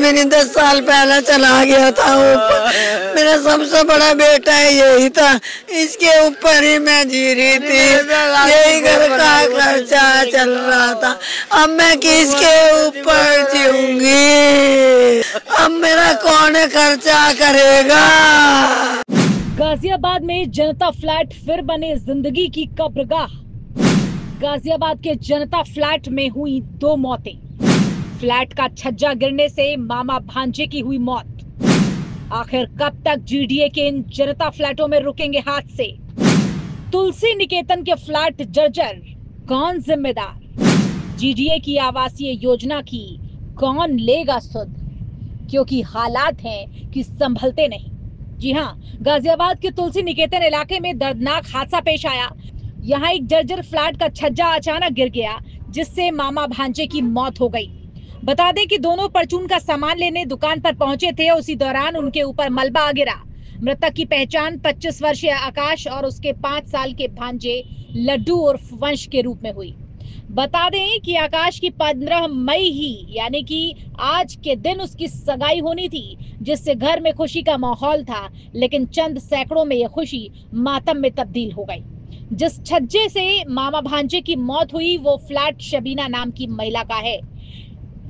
मेरी 10 साल पहले चला गया था ऊपर। मेरा सबसे बड़ा बेटा यही था, इसके ऊपर ही मैं जी रही थी, यही घर का खर्चा चल रहा था। अब मैं किसके ऊपर जीऊंगी? अब मेरा कौन खर्चा करेगा? गाजियाबाद में जनता फ्लैट फिर बने जिंदगी की कब्रगाह। गाजियाबाद के जनता फ्लैट में हुई 2 मौतें। फ्लैट का छज्जा गिरने से मामा भांजे की हुई मौत। आखिर कब तक जीडीए के इन जनता फ्लैटों में रुकेंगे हादसे? तुलसी निकेतन के फ्लैट जर्जर, कौन जिम्मेदार? जीडीए की आवासीय योजना की कौन लेगा सुध? क्योंकि हालात हैं कि संभलते नहीं। जी हां, गाजियाबाद के तुलसी निकेतन इलाके में दर्दनाक हादसा पेश आया। यहां एक जर्जर फ्लैट का छज्जा अचानक गिर गया, जिससे मामा भांजे की मौत हो गई। बता दें कि दोनों परचून का सामान लेने दुकान पर पहुंचे थे। उसी दौरान उनके ऊपर मलबा आ गिरा। मृतक की पहचान 25 वर्षीय आकाश और उसके 5 साल के भांजे लड्डू उर्फ वंश के रूप में हुई। बता दें कि आकाश की 15 मई ही यानी कि आज के दिन उसकी सगाई होनी थी, जिससे घर में खुशी का माहौल था, लेकिन चंद सैकड़ों में यह खुशी मातम में तब्दील हो गई। जिस छज्जे से मामा भांजे की मौत हुई वो फ्लैट शबीना नाम की महिला का है।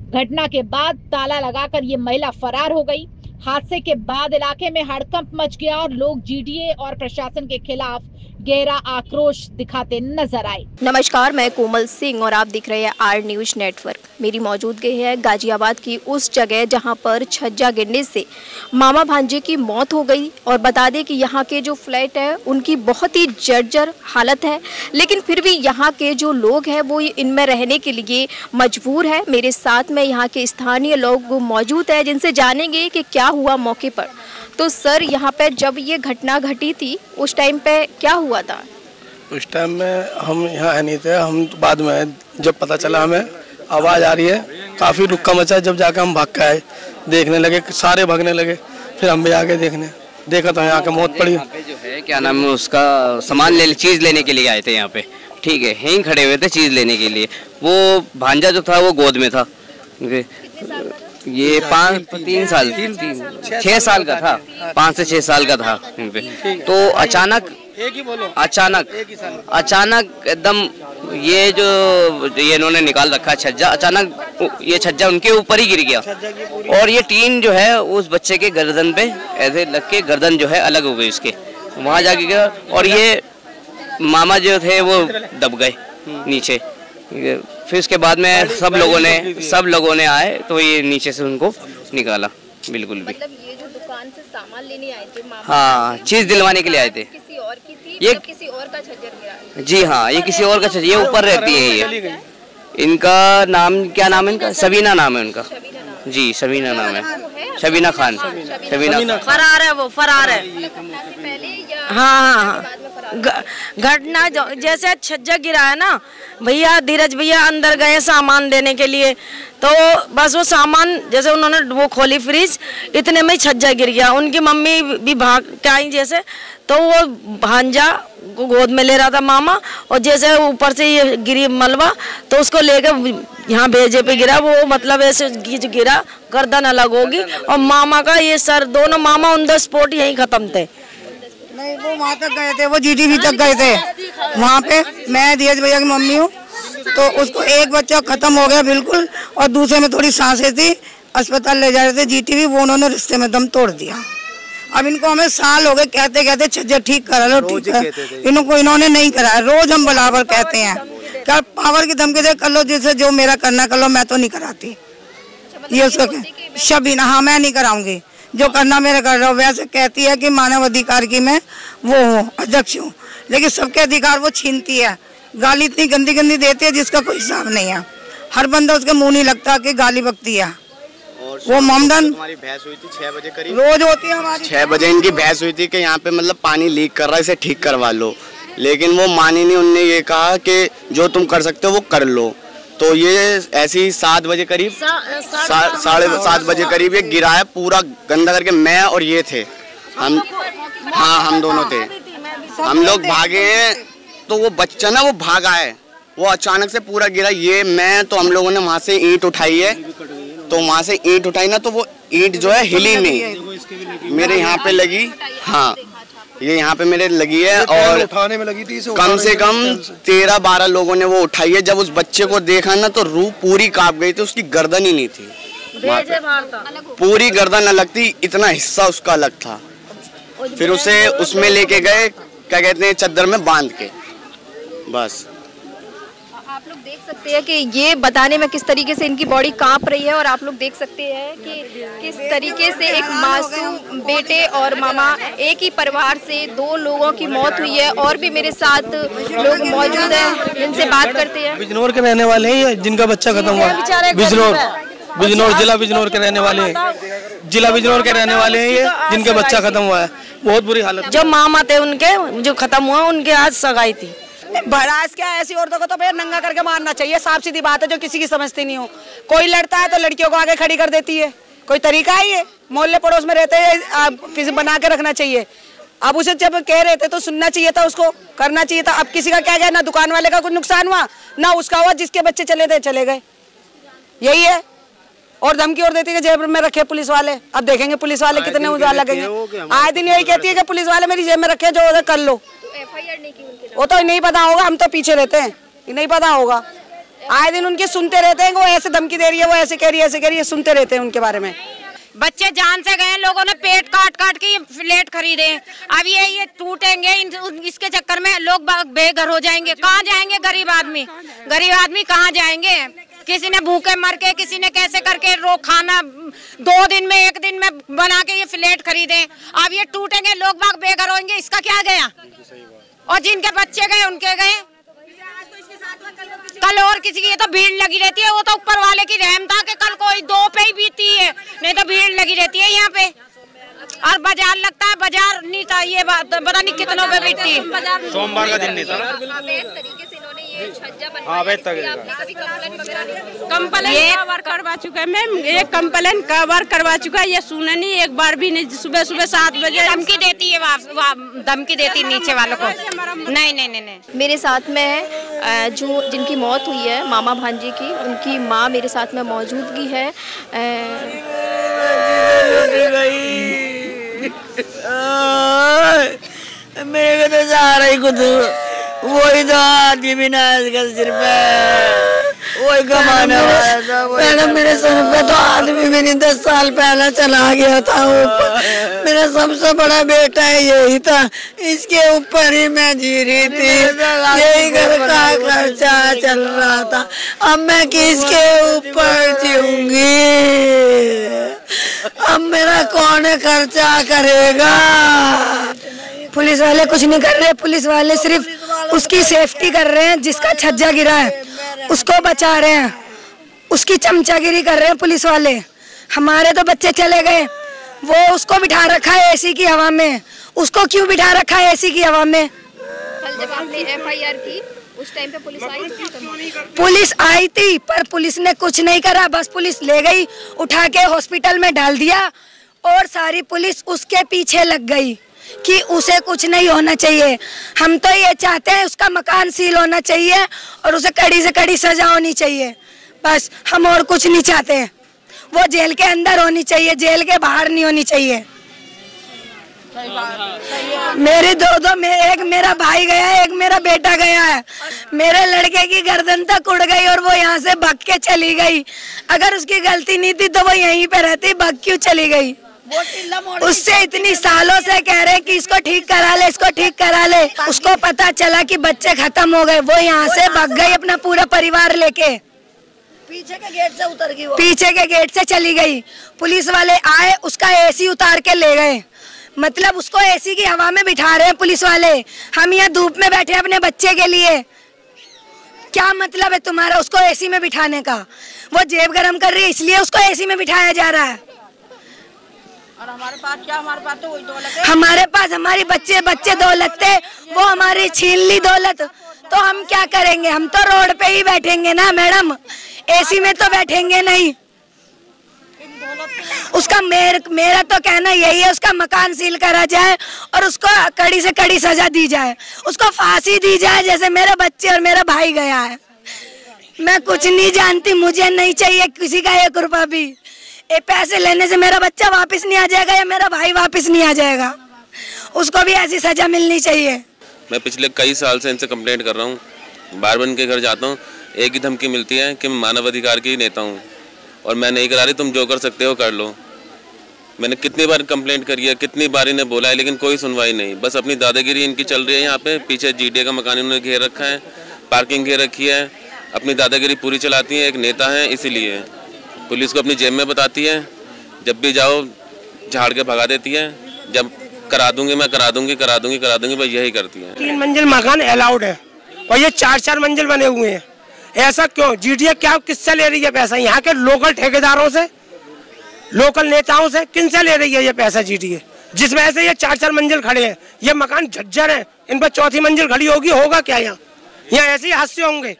घटना के बाद ताला लगाकर ये महिला फरार हो गई। हादसे के बाद इलाके में हड़कंप मच गया और लोग जीडीए और प्रशासन के खिलाफ गहरा आक्रोश दिखाते नजर आए। नमस्कार, मैं कोमल सिंह और आप दिख रहे हैं आर न्यूज नेटवर्क। मेरी मौजूदगी है गाजियाबाद की उस जगह जहां पर छज्जा गिरने से मामा भांजे की मौत हो गई। और बता दें कि यहां के जो फ्लैट है उनकी बहुत ही जर्जर हालत है, लेकिन फिर भी यहां के जो लोग हैं वो इनमें रहने के लिए मजबूर है। मेरे साथ में यहां के स्थानीय लोग मौजूद है, जिनसे जानेंगे कि क्या हुआ मौके पर। तो सर, यहाँ पे जब ये घटना घटी थी उस टाइम पे क्या हुआ था? उस टाइम में हम यहाँ आए नहीं थे। हम बाद में जब पता चला हमें आवाज़ आ रही है, काफ़ी रुक्का मचा। जब जाकर हम भाग के आए, देखने लगे, सारे भागने लगे। फिर हम भी आगे देखा तो यहाँ के मौत पड़ी। यहाँ पे जो है क्या नाम है उसका, सामान चीज़ लेने के लिए आए थे यहाँ पे, ठीक है, यहीं खड़े हुए थे चीज़ लेने के लिए। वो भांजा जो था वो गोद में था। ये 6 साल का था, 5 से 6 साल का था। तो अचानक एकदम ये इन्होंने निकाल रखा छज्जा, अचानक ये छज्जा उनके ऊपर ही गिर गया और ये टीन जो है उस बच्चे के गर्दन पे ऐसे लग के गर्दन जो है अलग हो गई उसके, वहाँ जाके गया और ये मामा जो थे वो दब गए नीचे। फिर उसके बाद में सब लोगों ने आए तो ये नीचे से उनको निकाला। बिल्कुल भी मतलब ये जो दुकान से सामान लेने आए थे मामा, हाँ, चीज दिलवाने के लिए आए थे। किसी और की थी, ये किसी और का छज्जा गिरा? जी हाँ, ये किसी और का छज्जा, ये ऊपर रहती है। ये इनका नाम क्या नाम है इनका? सबीना नाम है उनका। जी, सबीना नाम है, शबीना खान। शबीना फरार है, वो फरार है। हाँ, घटना जैसे छज्जा गिरा है ना भैया, धीरज भैया अंदर गए सामान देने के लिए, तो बस वो सामान जैसे उन्होंने वो खोली फ्रिज, इतने में छज्जा गिर गया। उनकी मम्मी भी भाग के आई जैसे, तो वो भांजा को गोद में ले रहा था मामा, और जैसे ऊपर से ये गिरी मलबा तो उसको लेकर यहाँ भेजे पे गिरा। वो मतलब ऐसे गिरा, गर्दन अलग होगी और मामा का ये सर, दोनों मामा ऑन द स्पॉट यहीं खत्म थे। नहीं, वो वहाँ तक गए थे, वो जीटीवी तक गए थे। वहाँ पे मैं धीरज भैया की मम्मी हूँ, तो उसको एक बच्चा खत्म हो गया बिल्कुल, और दूसरे में थोड़ी सांसें थी, अस्पताल ले जा रहे थे जीटीवी, वो उन्होंने रिश्ते में दम तोड़ दिया। अब इनको हमें साल हो गए कहते कहते छज्जा ठीक करा लो, ठीक है, इन्होंने नहीं कराया। रोज हम बराबर कहते हैं क्या पावर की धमकी दे कर लो, जिससे जो मेरा करना कर लो, मैं तो नहीं कराती। ये उसका शबीना, हाँ, मैं नहीं कराऊंगी, जो करना मेरा कर रहा हूँ। वैसे कहती है कि मानव अधिकार की मैं वो हूँ, अध्यक्ष हूँ, लेकिन सबके अधिकार वो छीनती है। गाली इतनी गंदी गंदी देती है जिसका कोई हिसाब नहीं है। हर बंदा उसके मुंह नहीं लगता कि गाली बकती है। वो ममदन हमारी भैंस हुई थी 6 बजे करीब, रोज होती है हमारी। 6 बजे इनकी भैंस हुई थी कि यहाँ पे मतलब पानी लीक कर रहा है, इसे ठीक करवा लो, लेकिन वो मानी नहीं। उनने ये कहा कि जो तुम कर सकते हो वो कर लो। तो ये ऐसी 7 बजे करीब, 7:30 बजे करीब ये गिरा है पूरा गंदा करके। मैं और ये थे, हम दोनों थे। हम लोग भागे हैं तो वो बच्चा ना वो भागा है, वो अचानक से पूरा गिरा। ये मैं तो हम लोगों ने वहाँ से ईंट उठाई है, तो वहाँ से ईंट उठाई ना, तो वो ईंट जो है हिली नहीं, मेरे यहाँ पे लगी। हाँ, ये यहाँ पे मेरे लगी है और उठाने में लगी थी। कम से कम 13-12 लोगों ने वो उठाई है। जब उस बच्चे को देखा ना तो रूह पूरी कांप गई थी, उसकी गर्दन ही नहीं थी, पूरी गर्दन अलग थी, इतना हिस्सा उसका अलग था। फिर उसे उसमें लेके गए, क्या कहते हैं, चद्दर में बांध के, बस। आप लोग देख सकते हैं कि ये बताने में किस तरीके से इनकी बॉडी कांप रही है, और आप लोग देख सकते हैं कि किस तरीके से एक मासूम बेटे और मामा, एक ही परिवार से 2 लोगों की मौत हुई है। और भी मेरे साथ लोग मौजूद हैं, जिनसे बात करते हैं। बिजनौर के रहने वाले हैं, जिनका बच्चा खत्म हुआ। बिजनौर जिला बिजनौर के रहने वाले हैं, जिला बिजनौर के रहने वाले हैं ये, जिनका बच्चा खत्म हुआ है। बहुत बुरी हालत। जो मामा थे उनके, जो खत्म हुआ, उनके आज सगाई थी। भड़ास क्या, ऐसी औरतों को तो भैया नंगा करके मारना चाहिए, साफ सीधी बात है, जो किसी की समझती नहीं हो। कोई लड़ता है तो लड़कियों को आगे खड़ी कर देती है, कोई तरीका है ये? मोहल्ले पड़ोस में रहते हैं, किसी बना के रखना चाहिए। अब उसे जब कह रहे थे तो सुनना चाहिए था, उसको करना चाहिए था। अब किसी का क्या गया, ना दुकान वाले का कुछ नुकसान हुआ, ना उसका हुआ, जिसके बच्चे चले थे चले गए, यही है। और धमकी और देती है जेब में रखे पुलिस वाले। अब देखेंगे पुलिस वाले कितने उजाला लगेंगे। आए दिन यही कहती है कि पुलिस वाले मेरी जेब में रखे, जो उधर कर लो। FIR नहीं की उनके, वो तो नहीं पता होगा, हम तो पीछे रहते हैं, नहीं पता होगा। आए दिन उनके सुनते रहते हैं, वो ऐसे धमकी दे रही है, वो ऐसे कह रही है, ऐसे कह रही है, सुनते रहते हैं उनके बारे में। बच्चे जान से गए, लोगों ने पेट काट काट के ये फ्लैट खरीदे। अब ये टूटेंगे, इसके चक्कर में लोग बेघर हो जाएंगे। कहाँ जाएंगे गरीब आदमी? गरीब आदमी कहाँ जाएंगे? किसी ने भूखे मर के, किसी ने कैसे करके खाना 2 दिन में 1 दिन में बना के ये फ्लैट खरीदे। अब ये टूटेंगे, लोग बाग बेघर होंगे, इसका क्या गया? और जिनके बच्चे गए उनके गए, कल और किसी की। ये तो भीड़ लगी रहती है, वो तो ऊपर वाले की रहम था कि कल कोई 2 पे ही बीती है, नहीं तो भीड़ लगी रहती है यहाँ पे। और बाजार लगता है, बाजार नहीं था, ये पता नहीं कितनों पे बीतती है। सोमवार का दिन नहीं था। कंप्लेन कवर करवा चुका है मैम, ये कंप्लेन कवर करवा चुका है, ये सुने नहीं एक बार भी नहीं। सुबह 7 बजे धमकी देती है, धमकी देती नीचे वालों को। नहीं। मेरे साथ में जो जिनकी मौत हुई है मामा भांजे की, उनकी माँ मेरे साथ में मौजूदगी है। मेरे को तो सहारा ही खुद वही तो आदमी बिना सिर पे वही कमाने वाला था। मैंने मेरे सर पे तो आदमी भी नहीं, 10 साल पहले चला गया था ऊपर। मेरा सबसे बड़ा बेटा है, यही था, इसके ऊपर ही मैं जी रही थी, यही घर का खर्चा चल रहा था। अब मैं किसके ऊपर जीऊंगी? अब मेरा कौन खर्चा करेगा? पुलिस वाले कुछ नहीं कर रहे, पुलिस वाले सिर्फ उसकी सेफ्टी कर रहे हैं। जिसका छज्जा गिरा है उसको बचा रहे हैं, उसकी चमचागिरी कर रहे हैं पुलिस वाले। हमारे तो बच्चे चले गए, वो उसको बिठा रखा है एसी की हवा में। उसको क्यों बिठा रखा है एसी की हवा में? कल जब आपने FIR की उस टाइम पे पुलिस आई थी? पुलिस आई थी पर पुलिस ने कुछ नहीं करा, बस पुलिस ले गई, उठा के हॉस्पिटल में डाल दिया और सारी पुलिस उसके पीछे लग गई कि उसे कुछ नहीं होना चाहिए। हम तो ये चाहते हैं उसका मकान सील होना चाहिए और उसे कड़ी से कड़ी सजा होनी चाहिए, बस हम और कुछ नहीं चाहते। वो जेल के अंदर होनी चाहिए, जेल के बाहर नहीं होनी चाहिए। मेरी दो में एक मेरा भाई गया है, एक मेरा बेटा गया है। मेरे लड़के की गर्दन तक उड़ गई और वो यहाँ से भाग के चली गई। अगर उसकी गलती नहीं थी तो वो यहीं पे रहती, भाग क्यों चली गई? उससे इतनी सालों से कह रहे कि इसको ठीक करा ले, इसको ठीक करा ले। उसको पता चला कि बच्चे खत्म हो गए, वो यहाँ से भाग गई अपना पूरा परिवार लेके। पीछे के गेट से उतर गई, पीछे के गेट से चली गई। पुलिस वाले आए, उसका एसी उतार के ले गए। मतलब उसको एसी की हवा में बिठा रहे हैं पुलिस वाले। हम यहाँ धूप में बैठे अपने बच्चे के लिए। क्या मतलब है तुम्हारा उसको एसी में बिठाने का? वो जेब गरम कर रही है इसलिए उसको एसी में बिठाया जा रहा है। और हमारे पास क्या? हमारे पास तो वही दौलत है। हमारे पास हमारी बच्चे दौलत थे, वो हमारी छीन ली दौलत। तो हम क्या करेंगे? हम तो रोड पे ही बैठेंगे ना मैडम, एसी में तो बैठेंगे नहीं। उसका मेरा तो कहना यही है, उसका मकान सील करा जाए और उसको कड़ी से कड़ी सजा दी जाए, उसको फांसी दी जाए जैसे मेरे बच्चे और मेरा भाई गया है। मैं कुछ नहीं जानती, मुझे नहीं चाहिए किसी का 1 रुपया भी। ये पैसे लेने से मेरा बच्चा वापस नहीं आ जाएगा या मेरा भाई वापस नहीं आ जाएगा, उसको भी ऐसी सजा मिलनी चाहिए। मैं पिछले कई साल से इनसे कंप्लेंट कर रहा हूँ, बार बार इनके घर जाता हूँ, एक ही धमकी मिलती है कि मैं मानव अधिकार की नेता हूँ और मैं नहीं करा रही, तुम जो कर सकते हो कर लो। मैंने कितनी बार कंप्लेंट करी है, कितनी बार इन्हें बोला है, लेकिन कोई सुनवाई नहीं। बस अपनी दादागिरी इनकी चल रही है। यहाँ पे पीछे जीडीए का मकान इन्होंने घेर रखा है, पार्किंग घेर रखी है, अपनी दादागिरी पूरी चलाती है। एक नेता है इसीलिए पुलिस को अपनी जेब में बताती है, जब भी जाओ झाड़ के भगा देती है। जब करा दूंगी मैं करा दूंगी बस यही करती है। 3 मंजिल मकान अलाउड है और ये 4-4 मंजिल बने हुए हैं। ऐसा क्यों? जीडीए क्या किससे ले रही है पैसा? यहाँ के लोकल ठेकेदारों से, लोकल नेताओं से, किन से ले रही है ये पैसा जीडीए? जिस वजह से ये 4-4 मंजिल खड़े हैं। ये मकान झज्जर है, इन पर 4थी मंजिल खड़ी होगी, होगा क्या यहाँ? यहाँ ऐसे ही हादसे होंगे।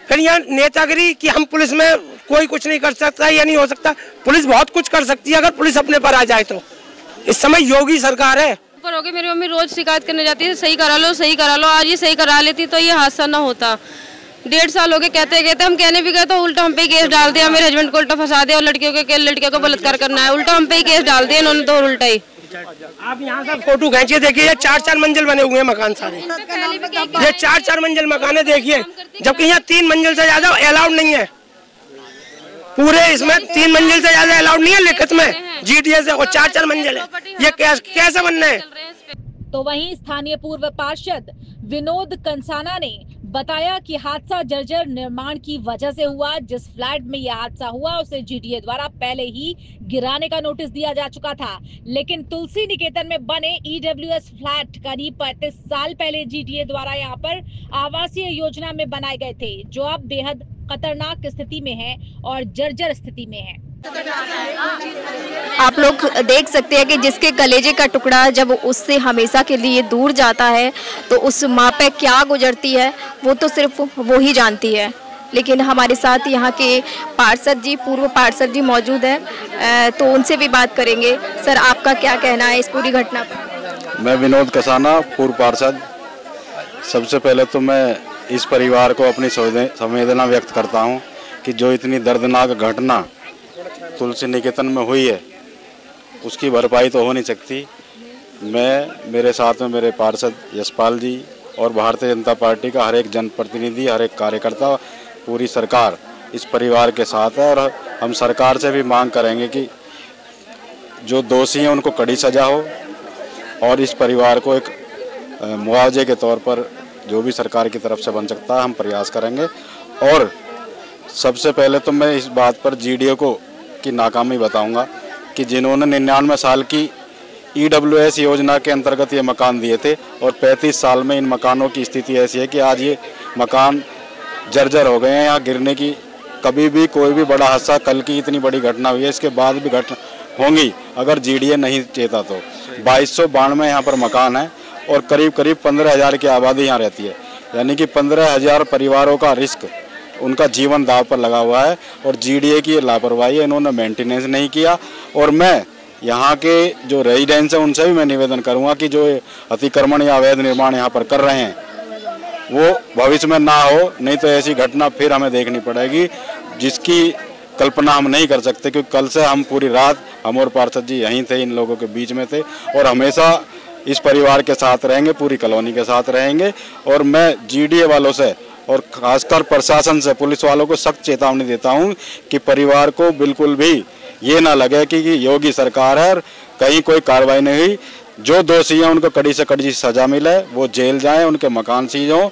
फिर यहाँ नेतागिरी कि हम पुलिस में कोई कुछ नहीं कर सकता या नहीं हो सकता। पुलिस बहुत कुछ कर सकती है अगर पुलिस अपने पर आ जाए तो। इस समय योगी सरकार है। पर हो गए, मेरी मम्मी रोज शिकायत करने जाती है, सही करा लो। आज ये सही करा लेती तो ये हादसा ना होता। 1.5 साल हो गए कहते हम कहने भी गए तो उल्टा हम पे केस डाल दिया। मेरे हस्बैंड को उल्टा फंसा दिया और लड़कियों को बलात्कार करना है, उल्टा हम पे केस डाल दिया इन्होंने तो उल्टा ही। आप यहाँ से फोटो खींचिए, देखिए ये 4-4 मंजिल बने हुए हैं मकान सारे। ये 4-4 मंजिल मकान है, देखिए, जबकि यहाँ 3 मंजिल से ज्यादा अलाउड नहीं है। पूरे इसमें 3 मंजिल से ज्यादा अलाउड नहीं है लिखित में जीडीए से, और 4-4 मंजिल है। ये कैसे बनना है? तो वहीं स्थानीय पूर्व पार्षद विनोद कंसाना ने बताया कि हादसा जर्जर निर्माण की वजह से हुआ। जिस फ्लैट में यह हादसा हुआ उसे जीडीए द्वारा पहले ही गिराने का नोटिस दिया जा चुका था, लेकिन तुलसी निकेतन में बने ईडब्ल्यूएस फ्लैट करीब 35 साल पहले जीडीए द्वारा यहां पर आवासीय योजना में बनाए गए थे, जो अब बेहद खतरनाक स्थिति में है और जर्जर स्थिति में है। आप लोग देख सकते हैं कि जिसके कलेजे का टुकड़ा जब उससे हमेशा के लिए दूर जाता है तो उस माँ पे क्या गुजरती है वो तो सिर्फ वो ही जानती है। लेकिन हमारे साथ यहाँ के पार्षद जी, पूर्व पार्षद जी मौजूद हैं, तो उनसे भी बात करेंगे। सर, आपका क्या कहना है इस पूरी घटना पर? मैं विनोद कसाना, पूर्व पार्षद। सबसे पहले तो मैं इस परिवार को अपनी संवेदना व्यक्त करता हूँ कि जो इतनी दर्दनाक घटना तुलसी निकेतन में हुई है उसकी भरपाई तो हो नहीं सकती। मेरे साथ में मेरे पार्षद यशपाल जी और भारतीय जनता पार्टी का हर एक जनप्रतिनिधि, हर एक कार्यकर्ता, पूरी सरकार इस परिवार के साथ है। और हम सरकार से भी मांग करेंगे कि जो दोषी हैं उनको कड़ी सजा हो और इस परिवार को एक मुआवजे के तौर पर जो भी सरकार की तरफ से बन सकता है हम प्रयास करेंगे। और सबसे पहले तो मैं इस बात पर जीडीए को की नाकामी बताऊंगा कि जिन्होंने 99 साल की ईडब्ल्यूएस योजना के अंतर्गत ये मकान दिए थे और 35 साल में इन मकानों की स्थिति ऐसी है कि आज ये मकान जर्जर हो गए हैं। यहाँ गिरने की कभी भी कोई भी बड़ा हादसा, कल की इतनी बड़ी घटना हुई है, इसके बाद भी घटना होंगी अगर जीडीए नहीं चेता तो। 2292 यहाँ पर मकान है और करीब 15,000 की आबादी यहाँ रहती है, यानी कि 15,000 परिवारों का रिस्क, उनका जीवन दाव पर लगा हुआ है। और जीडीए की लापरवाही है, इन्होंने मेंटेनेंस नहीं किया। और मैं यहाँ के जो रेजिडेंट्स हैं उनसे भी मैं निवेदन करूँगा कि जो अतिक्रमण या अवैध निर्माण यहाँ पर कर रहे हैं वो भविष्य में ना हो, नहीं तो ऐसी घटना फिर हमें देखनी पड़ेगी जिसकी कल्पना हम नहीं कर सकते। क्योंकि कल से हम पूरी रात, हम और पार्षद जी यहीं थे, इन लोगों के बीच में थे और हमेशा इस परिवार के साथ रहेंगे, पूरी कॉलोनी के साथ रहेंगे। और मैं जीडीए वालों से और खासकर प्रशासन से, पुलिस वालों को सख्त चेतावनी देता हूं कि परिवार को बिल्कुल भी ये ना लगे कि योगी सरकार है और कहीं कोई कार्रवाई नहीं हुई। जो दोषी हैं उनको कड़ी से कड़ी सजा मिले, वो जेल जाएं, उनके मकान सीज हों,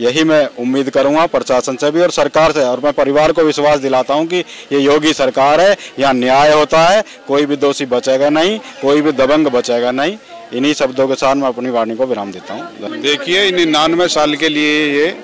यही मैं उम्मीद करूंगा प्रशासन से भी और सरकार से। और मैं परिवार को विश्वास दिलाता हूं कि ये योगी सरकार है, यहाँ न्याय होता है, कोई भी दोषी बचेगा नहीं, कोई भी दबंग बचेगा नहीं। इन्हीं शब्दों के साथ मैं अपनी वाणी को विराम देता हूँ। देखिए, 99 साल के लिए ये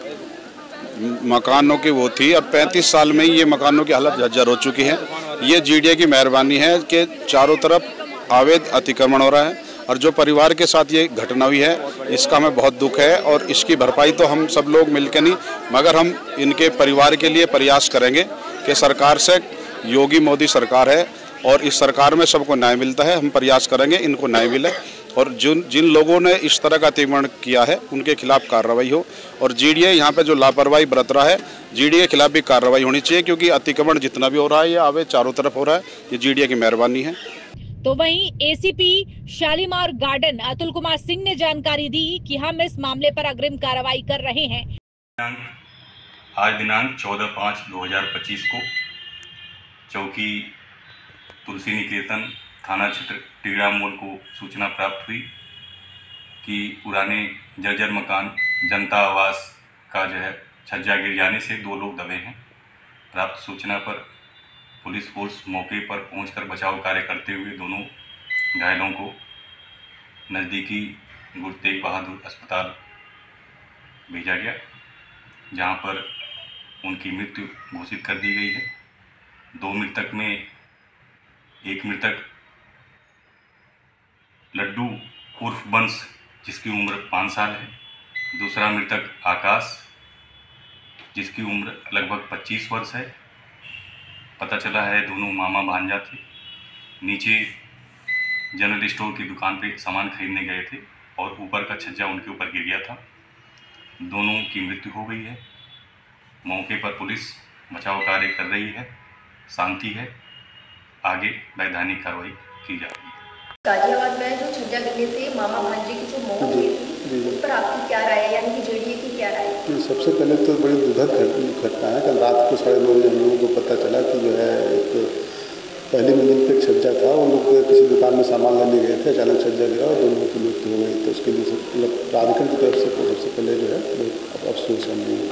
मकानों की वो थी, अब 35 साल में ये मकानों की हालत जर्जर हो चुकी है। ये जीडीए की मेहरबानी है कि चारों तरफ अवैध अतिक्रमण हो रहा है और जो परिवार के साथ ये घटना हुई है इसका हमें बहुत दुख है। और इसकी भरपाई तो हम सब लोग मिलकर नहीं, मगर हम इनके परिवार के लिए प्रयास करेंगे कि सरकार से, योगी मोदी सरकार है और इस सरकार में सबको न्याय मिलता है, हम प्रयास करेंगे इनको न्याय मिले। और जिन लोगों ने इस तरह का अतिक्रमण किया है उनके खिलाफ कार्रवाई हो। और जीडीए यहाँ पे जो लापरवाही बरत रहा है, जीडीए के खिलाफ भी कार्रवाई होनी चाहिए, क्योंकि अतिक्रमण जितना भी हो रहा है ये अवैध चारों तरफ हो रहा है, ये जीडीए की मेहरबानी है। तो वहीं एसीपी शालीमार गार्डन अतुल कुमार सिंह ने जानकारी दी कि हम इस मामले पर अग्रिम कार्रवाई कर रहे हैं। आज दिनांक 14/5/2025 को चौकी तुलसी निकेतन थाना क्षेत्र टीड़ा मोड़ को सूचना प्राप्त हुई कि पुराने जर्जर मकान जनता आवास का जो है छज्जा गिर जाने से 2 लोग दबे हैं। प्राप्त सूचना पर पुलिस फोर्स मौके पर पहुंचकर बचाव कार्य करते हुए दोनों घायलों को नज़दीकी गुरु तेग बहादुर अस्पताल भेजा गया, जहां पर उनकी मृत्यु घोषित कर दी गई है। 2 मृतक में एक मृतक लड्डू उर्फ बंश जिसकी उम्र 5 साल है, दूसरा मृतक आकाश जिसकी उम्र लगभग 25 वर्ष है। पता चला है दोनों मामा भांजा थे, नीचे जनरल स्टोर की दुकान पे सामान खरीदने गए थे और ऊपर का छज्जा उनके ऊपर गिर गया था। दोनों की मृत्यु हो गई है। मौके पर पुलिस बचाव कार्य कर रही है, शांति है, आगे वैधानिक कार्रवाई की जा रही है। गाजियाबाद में जो छज्जा गिरने से मामा भांजे की जो मौत हुई थी उस पर आपकी क्या राय है, यानी कि जेडीए की क्या राय है? सबसे पहले तो बड़ी दुखद घटना है। कल रात को 9:30 बजे हम लोगों को पता चला कि जो है एक पहली मंजिल पे एक छज्जा था, उन लोग किसी दुकान में सामान लेने गए थे, अचानक छज्जा गिरा और 2 लोगों की मृत्यु हो गई। तो उसके लिए प्राधिकरण की तरफ से सबसे पहले जो है अफसोस हम लोग।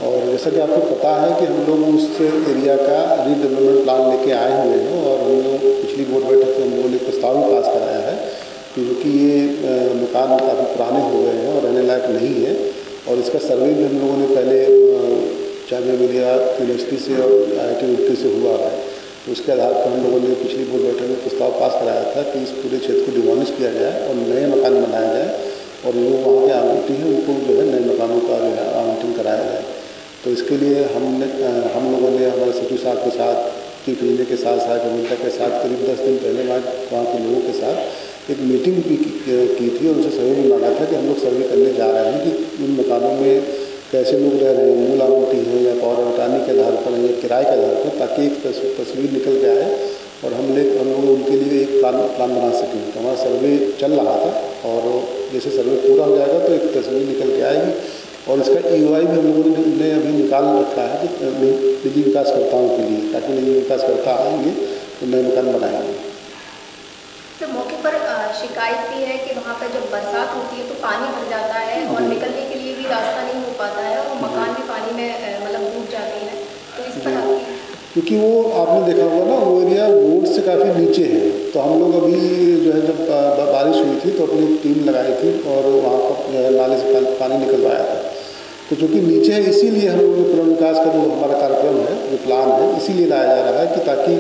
और जैसा कि आपको पता है कि हम लोग उस एरिया का रीडेवलपमेंट प्लान लेके आए हुए हैं और हम लोग पिछली बोर्ड बैठक में हम लोगों ने प्रस्ताव भी पास कराया है, क्योंकि ये मकान काफ़ी पुराने हो गए हैं और रहने लायक नहीं है। और इसका सर्वे भी हम लोगों ने पहले जामिया मिलिया यूनिवर्सिटी से और IIT रुड़की से हुआ है। तो उसके आधार पर हम लोगों ने पिछली बोर्ड बैठक में प्रस्ताव पास कराया था कि इस पूरे क्षेत्र को डिमोलिश किया जाए और नए मकान बनाए जाए और जो वहाँ के आवंटी हैं उनको जो है नए मकानों का जो है आवंटन कराया जाए। तो इसके लिए हम लोगों ने हमारे सचिव साहब के साथ, टीपीने के साथ, सहायक अभियंता के साथ करीब 10 दिन पहले वहाँ के लोगों के साथ एक मीटिंग भी की थी और उनसे सहयोग भी मांगा था कि हम लोग सर्वे करने जा रहे हैं कि उन मकानों में कैसे लोग रह रहे हैं, मूल आवंटी है या पावर अटानी के आधार पर या किराए के आधार पर, ताकि एक तस्वीर निकल के आए और हम लोग उनके लिए एक प्लान बना सकें। तो हमारा सर्वे चल रहा था और जैसे सर्वे पूरा हो जाएगा तो एक तस्वीर निकल के आएगी और इसका EOI भी हम लोगों ने अभी निकाल रखा है कि निजी विकासकर्ताओं के लिए, ताकि निजी विकासकर्ता आएंगे तो नए मकान बनाएंगे। तो मौके पर शिकायत भी है कि वहाँ पर जब बरसात होती है तो पानी भर जाता है और निकलने के लिए भी रास्ता नहीं हो पाता है और मकान भी पानी में मतलब डूब जाते हैं। तो इस पर क्योंकि वो आपने देखा होगा ना, वो एरिया रोड से काफ़ी नीचे है। तो हम लोग अभी जो है जब बारिश हुई थी तो अपनी टीम लगाई थी और वहाँ पर नाले से पानी निकलवाया था। तो चूँकि नीचे है इसीलिए हम लोग पुनर्विकास का जो हमारा कार्यक्रम है, जो प्लान है, इसीलिए लाया जा रहा है कि ताकि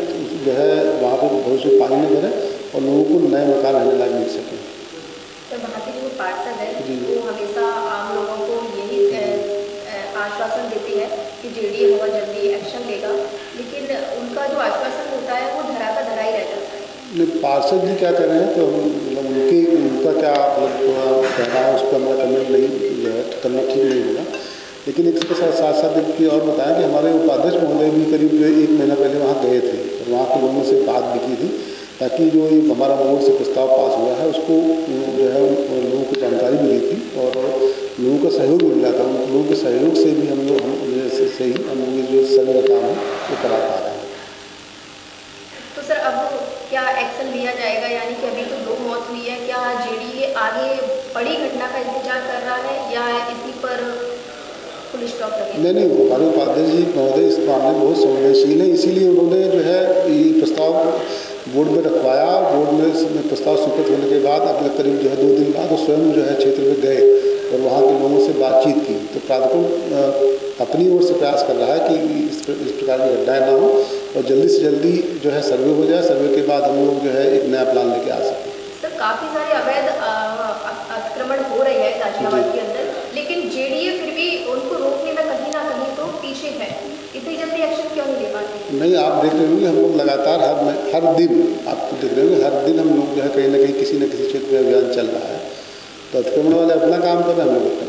जो है वहाँ पर भविष्य में पानी न भरे और लोगों को नए मकान रहने लायक मिल सके। तो वहाँ के जो पार्षद है वो हमेशा आम लोगों को यही आश्वासन देते हैं कि जेडीए बहुत जल्दी एक्शन लेगा, लेकिन उनका जो आश्वासन होता है वो धरा का धरा ही रह जाता है। पार्षद जी क्या कर रहे हैं तो मतलब उनका क्या मतलब कहना है उस पर हमारा कमेंट नहीं जो है करना ठीक नहीं होगा। लेकिन इसके साथ एक चीज़ और बताएं कि हमारे उपाध्यक्ष महोदय भी करीब 1 महीना पहले वहाँ गए थे और वहाँ के लोगों से बात भी की थी, ताकि जो ये हमारा बोर्ड से प्रस्ताव पास हुआ है उसको जो है लोगों को जानकारी मिली थी और लोगों का सहयोग भी मिला था। उन लोगों के सहयोग से भी हम लोग जो सर्वे का काम है वो करा पा रहे हैं। तो सर अब क्या एक्शन लिया जाएगा, यानी कि अभी तो 2 मौत हुई है, क्या जेडीए आगे बड़ी घटना का इंतजार कर रहा है या इसी पर फुल स्टॉप रखेगा? नहीं, हमारे उपाध्यक्ष जी महोदय इस मामले में बहुत संवेदनशील है, इसीलिए उन्होंने जो है ये प्रस्ताव बोर्ड में रखवाया। बोर्ड में प्रस्ताव स्वीकृत होने के बाद अगले करीब जो है 2 दिन बाद वो स्वयं जो है क्षेत्र में गए और वहाँ के लोगों से बातचीत की। तो प्राधिकरण अपनी ओर से प्रयास कर रहा है कि इस प्रकार की घटनाएं ना हो और जल्दी से जल्दी जो है सर्वे हो जाए। सर्वे के बाद हम लोग जो है एक नया प्लान लेके आ सकें। सर काफ़ी सारे अवैध अतिक्रमण हो रहे हैं गाजियाबाद के अंदर, लेकिन जेडीए फिर भी उनको रोकने में कहीं ना कहीं तो पीछे है। इतनी जल्दी एक्शन क्यों नहीं ले पा नहीं, आप देख रहे होंगे हम लोग लगातार हर दिन आपको देख रहे होंगे, हर दिन हम लोग जो है कहीं ना कहीं किसी न किसी क्षेत्र में अभियान चल रहा है। तो अतिक्रमण वाले अपना काम कर रहे हैं, हम लोग